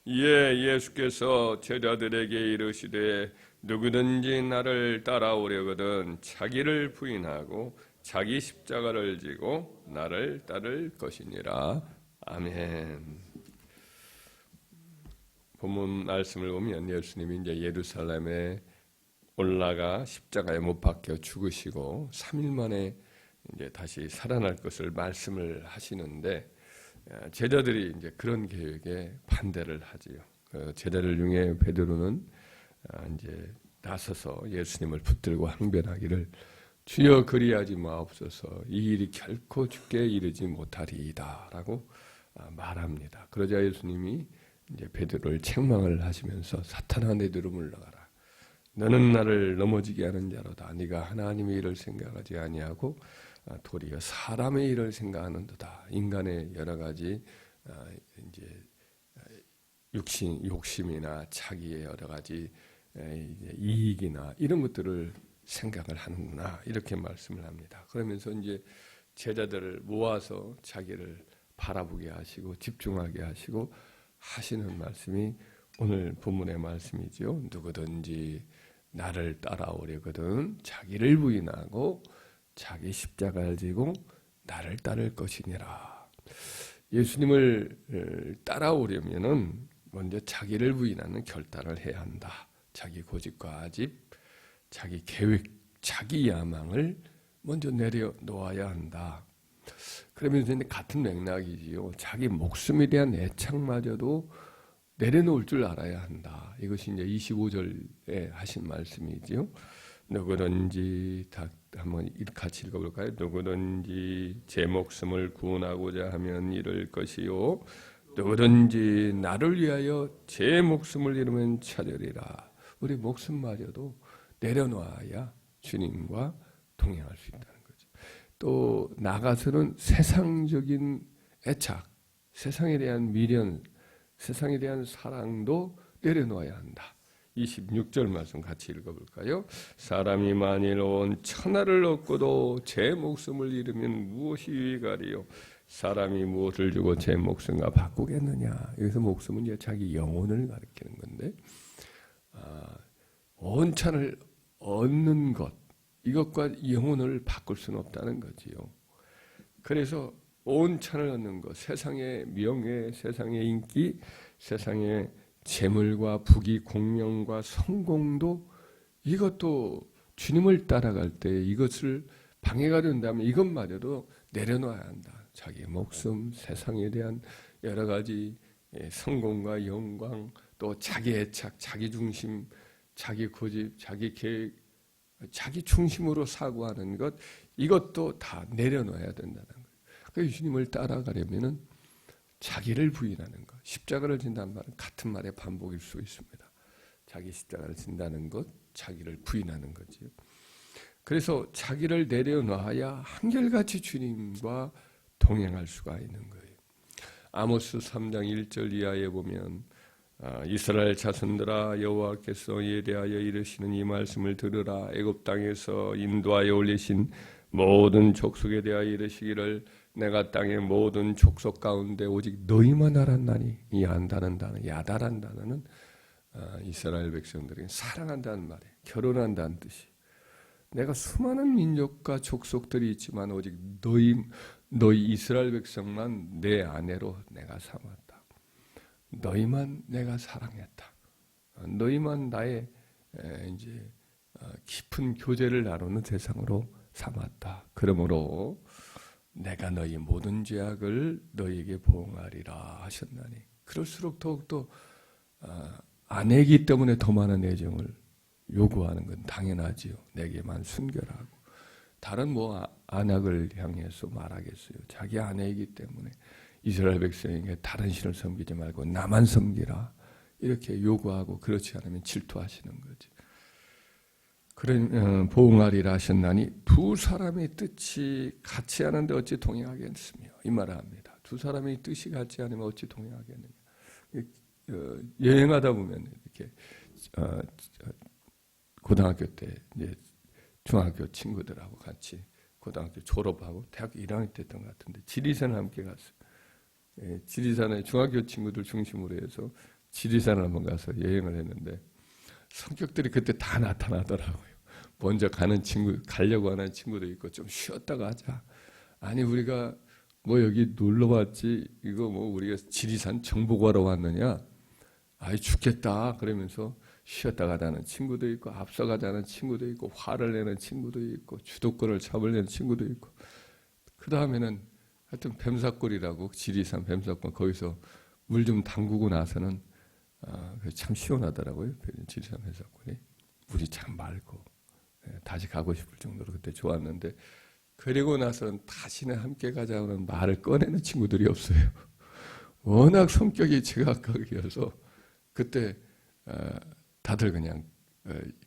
이에 예수께서 제자들에게 이르시되 누구든지 나를 따라오려거든 자기를 부인하고 자기 십자가를 지고 나를 따를 것이니라. 아멘. 본문 말씀을 보면 예수님이 이제 예루살렘에 올라가 십자가에 못 박혀 죽으시고 3일 만에 이제 다시 살아날 것을 말씀을 하시는데 제자들이 이제 그런 계획에 반대를 하지요. 제자들 중에 베드로는 이제 나서서 예수님을 붙들고 항변하기를 주여 그리하지 마옵소서 이 일이 결코 주께 이르지 못하리이다라고 말합니다. 그러자 예수님이 이제 베드로를 책망을 하시면서 사탄아 내게로 물러가라. 너는 나를 넘어지게 하는 자로다. 네가 하나님의 일을 생각하지 아니하고 도리어 사람의 일을 생각하는도다. 인간의 여러 가지 이제 욕심이나 자기의 여러 가지 이익이나 이런 것들을 생각을 하는구나 이렇게 말씀을 합니다. 그러면서 이제 제자들을 모아서 자기를 바라보게 하시고 집중하게 하시고 하시는 말씀이 오늘 본문의 말씀이죠. 누구든지 나를 따라오려거든 자기를 부인하고 자기 십자가를 지고 나를 따를 것이니라. 예수님을 따라오려면은 먼저 자기를 부인하는 결단을 해야 한다. 자기 고집과 아집, 자기 계획, 자기 야망을 먼저 내려놓아야 한다. 그러면서 같은 맥락이지요. 자기 목숨에 대한 애착마저도 내려놓을 줄 알아야 한다. 이것이 이제 25절에 하신 말씀이지요. 누구든지 다 한번 같이 읽어볼까요? 누구든지 제 목숨을 구원하고자 하면 잃을 것이요 누구든지 나를 위하여 제 목숨을 잃으면 찾으리라. 우리 목숨마저도 내려놓아야 주님과 동행할 수 있다는 거죠. 또 나가서는 세상적인 애착, 세상에 대한 미련, 세상에 대한 사랑도 내려놓아야 한다. 26절 말씀 같이 읽어볼까요? 사람이 만일 온 천하를 얻고도 제 목숨을 잃으면 무엇이 유익하리요? 사람이 무엇을 주고 제 목숨과 바꾸겠느냐? 여기서 목숨은 이제 자기 영혼을 가리키는 건데 온 천을 얻는 것 이것과 영혼을 바꿀 수는 없다는 거지요. 그래서 온 천을 얻는 것, 세상의 명예, 세상의 인기, 세상의 재물과 부귀, 공명과 성공도 이것도 주님을 따라갈 때 이것을 방해가 된다면 이것마저도 내려놔야 한다. 자기 목숨, 세상에 대한 여러 가지 성공과 영광, 또 자기 애착, 자기 중심, 자기 고집, 자기 계획, 자기 중심으로 사고하는 것 이것도 다 내려놔야 된다는 거예요. 그러니까 주님을 따라가려면은 자기를 부인하는 것, 십자가를 진다는 말은 같은 말의 반복일 수 있습니다. 자기 십자가를 진다는 것, 자기를 부인하는 거지요. 그래서 자기를 내려놔야 한결같이 주님과 동행할 수가 있는 거예요. 아모스 3장 1절 이하에 보면 이스라엘 자손들아 여호와께서 예대하여 이르시는 이 말씀을 들으라. 애굽 땅에서 인도하여 올리신 모든 족속에 대하여 이르시기를 내가 땅의 모든 족속 가운데 오직 너희만 알았나니. 이 안다는 단어, 야다란 단어는 이스라엘 백성들에게 사랑한다는 말이에요. 결혼한다는 뜻이. 내가 수많은 민족과 족속들이 있지만 오직 너희 이스라엘 백성만 내 아내로 내가 삼았다. 너희만 내가 사랑했다. 너희만 나의 이제 깊은 교제를 나누는 대상으로 삼았다. 그러므로 내가 너희 모든 죄악을 너희에게 보응하리라 하셨나니. 그럴수록 더욱더 아내이기 때문에 더 많은 애정을 요구하는 건 당연하지요. 내게만 순결하고. 다른 안악을 향해서 말하겠어요. 자기 아내이기 때문에 이스라엘 백성에게 다른 신을 섬기지 말고 나만 섬기라. 이렇게 요구하고 그렇지 않으면 질투하시는 거죠. 그런 보응하리라 하셨나니 두 사람의 뜻이 같이 하는데 어찌 동행하겠으며 이 말을 합니다. 두 사람의 뜻이 같지 않으면 어찌 동행하겠느냐. 여행하다 보면 이렇게 고등학교 때 이제 중학교 친구들하고 같이 고등학교 졸업하고 대학교 1학년 때 했던 것 같은데 지리산을 함께 갔어요. 지리산에 중학교 친구들 중심으로 해서 지리산을 한번 가서 여행을 했는데 성격들이 그때 다 나타나더라고요. 먼저 가는 친구, 가려고 하는 친구도 있고 좀 쉬었다가 하자. 아니 우리가 뭐 여기 놀러 왔지 이거 뭐 우리가 지리산 정복하러 왔느냐? 아이 죽겠다 그러면서 쉬었다 가자는 친구도 있고 앞서가자는 친구도 있고 화를 내는 친구도 있고 주도권을 잡으려는 친구도 있고 그 다음에는 하여튼 뱀사골이라고 지리산 뱀사골 거기서 물 좀 담그고 나서는 참 시원하더라고요. 지리산 뱀사골이 물이 참 맑고 다시 가고 싶을 정도로 그때 좋았는데 그리고 나서는 다시는 함께 가자는 말을 꺼내는 친구들이 없어요. 워낙 성격이 제각각이어서 그때 다들 그냥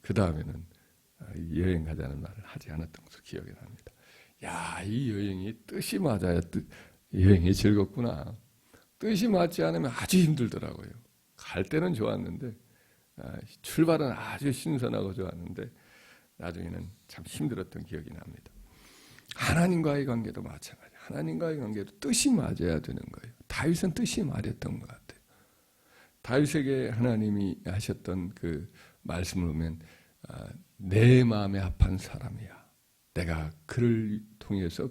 그 다음에는 여행 가자는 말을 하지 않았던 것으로 기억이 납니다. 야, 이 여행이 뜻이 맞아야 여행이 즐겁구나. 뜻이 맞지 않으면 아주 힘들더라고요. 갈 때는 좋았는데 출발은 아주 신선하고 좋았는데 나중에는 참 힘들었던 기억이 납니다. 하나님과의 관계도 마찬가지. 하나님과의 관계도 뜻이 맞아야 되는 거예요. 다윗은 뜻이 맞았던 것 같아요. 다윗에게 하나님이 하셨던 그 말씀을 보면 내 마음에 합한 사람이야. 내가 그를 통해서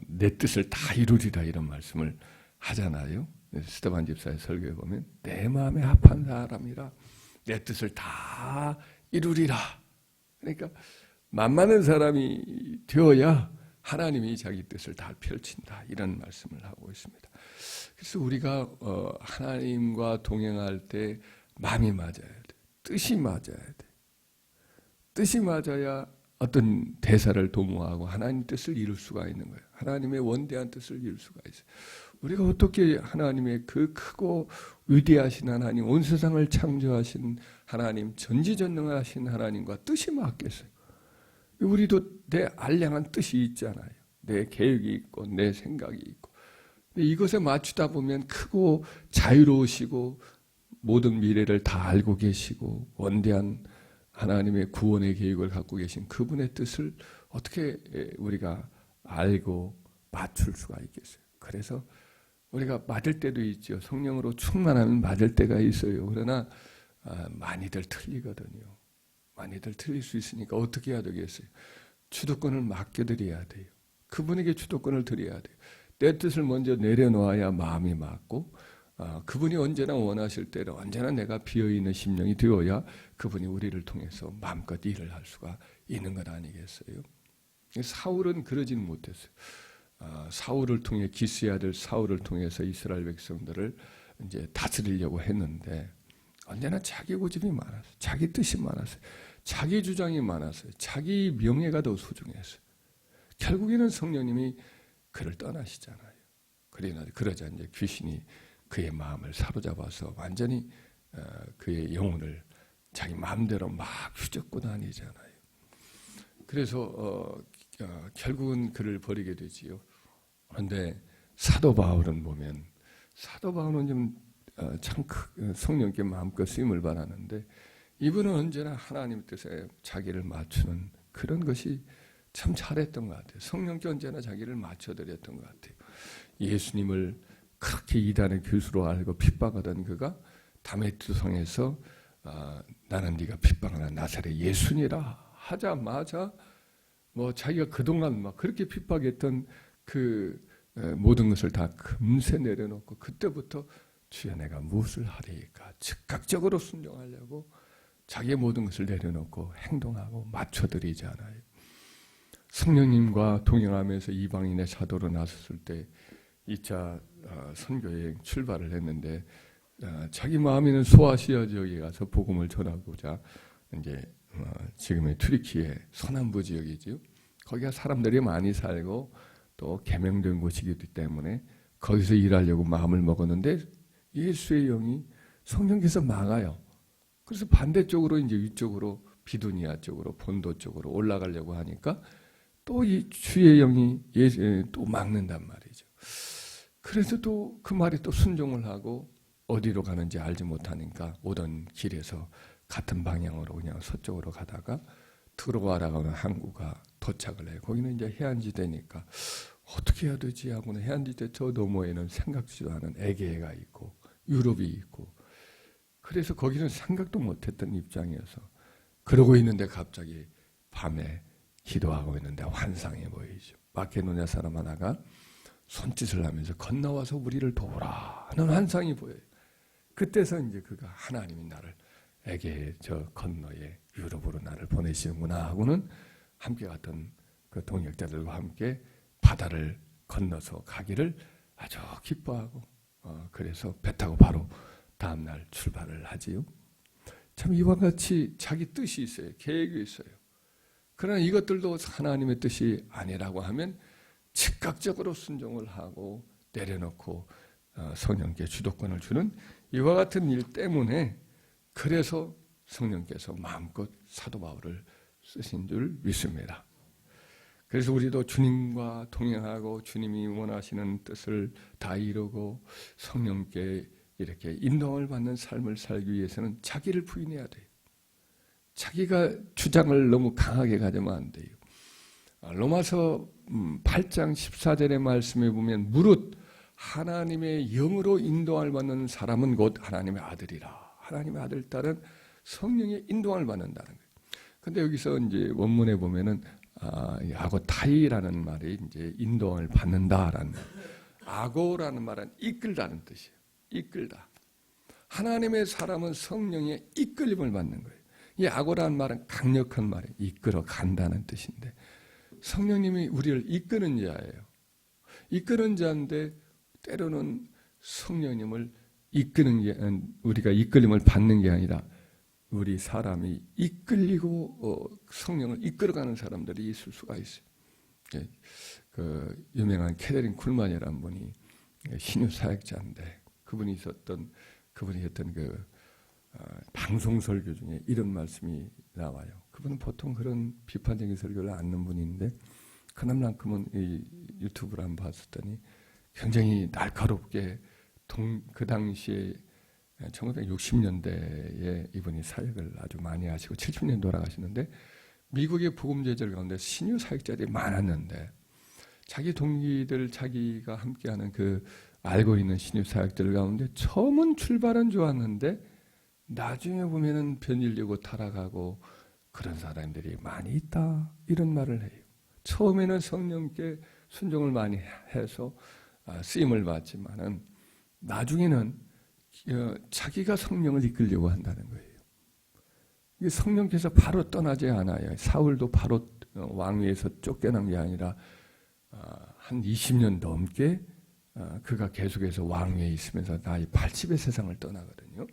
내 뜻을 다 이루리라 이런 말씀을 하잖아요. 스데반 집사의 설교에 보면 내 마음에 합한 사람이라 내 뜻을 다 이루리라. 그러니까 만만한 사람이 되어야 하나님이 자기 뜻을 다 펼친다 이런 말씀을 하고 있습니다. 그래서 우리가 하나님과 동행할 때 마음이 맞아야 돼. 뜻이 맞아야 돼. 뜻이 맞아야 어떤 대사를 도모하고 하나님 뜻을 이룰 수가 있는 거예요. 하나님의 원대한 뜻을 이룰 수가 있어요. 우리가 어떻게 하나님의 그 크고 위대하신 하나님, 온 세상을 창조하신 하나님, 전지전능하신 하나님과 뜻이 맞겠어요. 우리도 내 알량한 뜻이 있잖아요. 내 계획이 있고 내 생각이 있고 이것에 맞추다 보면 크고 자유로우시고 모든 미래를 다 알고 계시고 원대한 하나님의 구원의 계획을 갖고 계신 그분의 뜻을 어떻게 우리가 알고 맞출 수가 있겠어요. 그래서 우리가 맞을 때도 있죠. 성령으로 충만하면 맞을 때가 있어요. 그러나 많이들 틀리거든요. 많이들 틀릴 수 있으니까 어떻게 해야 되겠어요? 주도권을 맡겨드려야 돼요. 그분에게 주도권을 드려야 돼요. 내 뜻을 먼저 내려놓아야 마음이 맞고 그분이 언제나 원하실 때로 언제나 내가 비어있는 심령이 되어야 그분이 우리를 통해서 마음껏 일을 할 수가 있는 것 아니겠어요? 사울은 그러지는 못했어요. 사울을 통해 기스의 아들 사울을 통해서 이스라엘 백성들을 이제 다스리려고 했는데 언제나 자기 고집이 많았어요. 자기 뜻이 많았어요. 자기 주장이 많았어요. 자기 명예가 더 소중했어요. 결국에는 성령님이 그를 떠나시잖아요. 그러자 이제 귀신이 그의 마음을 사로잡아서 완전히 그의 영혼을 자기 마음대로 막 휘젓고 다니잖아요. 그래서 결국은 그를 버리게 되지요. 그런데 사도 바울은 보면 사도 바울은 좀 참 성령께 마음껏 쓰임을 받았는데 이분은 언제나 하나님 뜻에 자기를 맞추는 그런 것이 참 잘했던 것 같아요. 성령께 언제나 자기를 맞춰드렸던 것 같아요. 예수님을 그렇게 이단의 교수로 알고 핍박하던 그가 다메섹성에서 나는 네가 핍박하는 나사렛 예수니라 하자마자 뭐 자기가 그동안 막 그렇게 핍박했던 그 모든 것을 다 금세 내려놓고 그때부터 주여 내가 무엇을 하리까 즉각적으로 순종하려고 자기의 모든 것을 내려놓고 행동하고 맞춰드리잖아요. 성령님과 동행하면서 이방인의 사도로 나섰을 때 2차 선교여행 출발을 했는데 자기 마음에 있는 소아시아 지역에 가서 복음을 전하고자 이제 지금의 튀르키예 서남부 지역이지요. 거기가 사람들이 많이 살고 또 계명된 곳이기 때문에 거기서 일하려고 마음을 먹었는데 예수의 영이 성령께서 막아요. 그래서 반대쪽으로 이제 위쪽으로 비두니아 쪽으로 본도 쪽으로 올라가려고 하니까 또 이 주의 영이 또 막는단 말이죠. 그래서 또 그 말이 또 순종을 하고 어디로 가는지 알지 못하니까 오던 길에서 같은 방향으로 그냥 서쪽으로 가다가 트로아라고 하는 항구가 도착을 해요. 거기는 이제 해안지대니까 어떻게 해야 되지 하고는 해안지대 저 너머에는 생각지도 않은 에게해가 있고 유럽이 있고 그래서 거기는 생각도 못했던 입장이어서 그러고 있는데 갑자기 밤에 기도하고 있는데 환상이 보이죠. 마케도냐 사람 하나가 손짓을 하면서 건너와서 우리를 도우라 하는 환상이 보여요. 그때서 이제 그가 하나님이 나를 에게 저 건너에 유럽으로 나를 보내시는구나 하고는 함께 갔던 그 동역자들과 함께 바다를 건너서 가기를 아주 기뻐하고 그래서 배 타고 바로 다음날 출발을 하지요. 참 이와 같이 자기 뜻이 있어요. 계획이 있어요. 그러나 이것들도 하나님의 뜻이 아니라고 하면 즉각적으로 순종을 하고 내려놓고 성령께 주도권을 주는 이와 같은 일 때문에 그래서 성령께서 마음껏 사도 바울을 쓰신 줄 믿습니다. 그래서 우리도 주님과 동행하고 주님이 원하시는 뜻을 다 이루고 성령께 이렇게 인도함을 받는 삶을 살기 위해서는 자기를 부인해야 돼요. 자기가 주장을 너무 강하게 가지면 안 돼요. 로마서 8장 14절의 말씀에 보면 무릇 하나님의 영으로 인도함을 받는 사람은 곧 하나님의 아들이라. 하나님의 아들 딸은 성령의 인도함을 받는다는 거예요. 근데 여기서 이제 원문에 보면은 아고타이라는 말이 이제 인도함을 받는다라는 아고라는 말은 이끌다는 뜻이에요. 이끌다. 하나님의 사람은 성령의 이끌림을 받는 거예요. 이 아고라는 말은 강력한 말이에요. 이끌어 간다는 뜻인데 성령님이 우리를 이끄는 자예요. 이끄는 자인데 때로는 성령님을 이끄는 게 우리가 이끌림을 받는 게 아니라 우리 사람이 이끌리고 성령을 이끌어가는 사람들이 있을 수가 있어요. 그 유명한 캐더린 쿨만이라는 분이 신유 사역자인데 그분이 했던 그 방송 설교 중에 이런 말씀이 나와요. 그분은 보통 그런 비판적인 설교를 않는 분인데 그날만큼은 이 유튜브를 한번 봤었더니 굉장히 날카롭게 그 당시에 1960년대에 이분이 사역을 아주 많이 하시고 70년 돌아가시는데 미국의 복음 제절 가운데 신유 사역자들이 많았는데 자기 동기들 자기가 함께하는 그 알고 있는 신유 사역들 가운데 처음은 출발은 좋았는데 나중에 보면은 변질되고 타락하고 그런 사람들이 많이 있다 이런 말을 해요. 처음에는 성령께 순종을 많이 해서 쓰임을 받지만은 나중에는 자기가 성령을 이끌려고 한다는 거예요. 이게 성령께서 바로 떠나지 않아요. 사울도 바로 왕위에서 쫓겨난 게 아니라 한 20년 넘게 그가 계속해서 왕위에 있으면서 나이 80의 세상을 떠나거든요.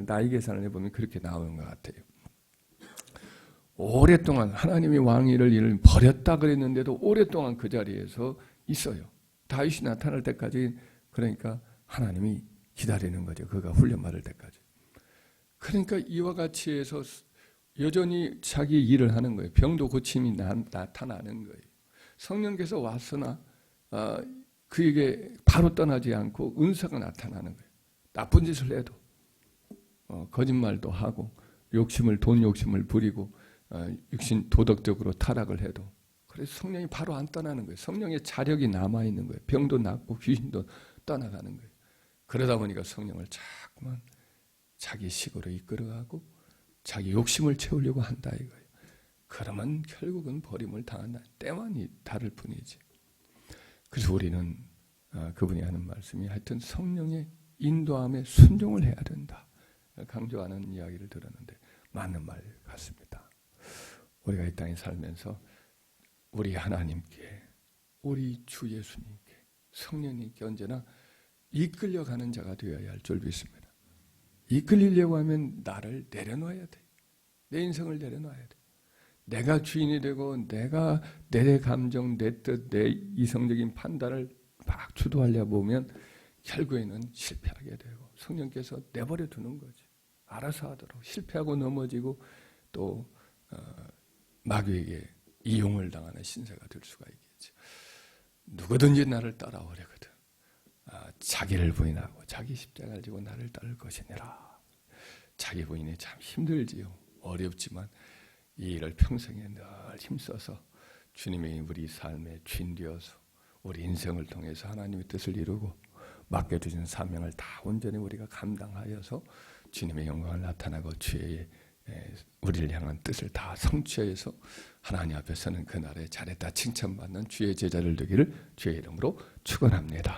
나이 계산을 해보면 그렇게 나오는 것 같아요. 오랫동안 하나님이 왕위를 버렸다 그랬는데도 오랫동안 그 자리에서 있어요. 다윗이 나타날 때까지 그러니까 하나님이 기다리는 거죠. 그가 훈련받을 때까지. 그러니까 이와 같이 해서 여전히 자기 일을 하는 거예요. 병도 고침이 나타나는 거예요. 성령께서 왔으나 그에게 바로 떠나지 않고 은사가 나타나는 거예요. 나쁜 짓을 해도 거짓말도 하고 돈 욕심을 부리고 육신 도덕적으로 타락을 해도 그래서 성령이 바로 안 떠나는 거예요. 성령의 자력이 남아있는 거예요. 병도 낫고 귀신도 떠나가는 거예요. 그러다 보니까 성령을 자꾸만 자기 식으로 이끌어가고 자기 욕심을 채우려고 한다 이거예요. 그러면 결국은 버림을 당한다. 때만 다를 뿐이지. 그래서 우리는 그분이 하는 말씀이 하여튼 성령의 인도함에 순종을 해야 된다. 강조하는 이야기를 들었는데 맞는 말 같습니다. 우리가 이 땅에 살면서 우리 하나님께 우리 주 예수님께 성령님께 언제나 이끌려가는 자가 되어야 할 줄 믿습니다. 이끌리려고 하면 나를 내려놔야 돼. 내 인생을 내려놔야 돼. 내가 주인이 되고 내가 내 감정, 내 뜻, 내 이성적인 판단을 막 주도하려 보면 결국에는 실패하게 되고 성령께서 내버려 두는 거지. 알아서 하도록 실패하고 넘어지고 또 마귀에게 이용을 당하는 신세가 될 수가 있겠지. 누구든지 나를 따라오려거든. 자기를 부인하고 자기 십자가를 지고 나를 따를 것이니라. 자기 부인이 참 힘들지요. 어렵지만 이 일을 평생에 늘 힘써서 주님이 우리 삶의 주인 되어서 우리 인생을 통해서 하나님의 뜻을 이루고 맡겨주신 사명을 다 온전히 우리가 감당하여서 주님의 영광을 나타나고 주의 우리를 향한 뜻을 다 성취하여서 하나님 앞에 서는 그날에 잘했다 칭찬받는 주의 제자를 되기를 주의 이름으로 축원합니다.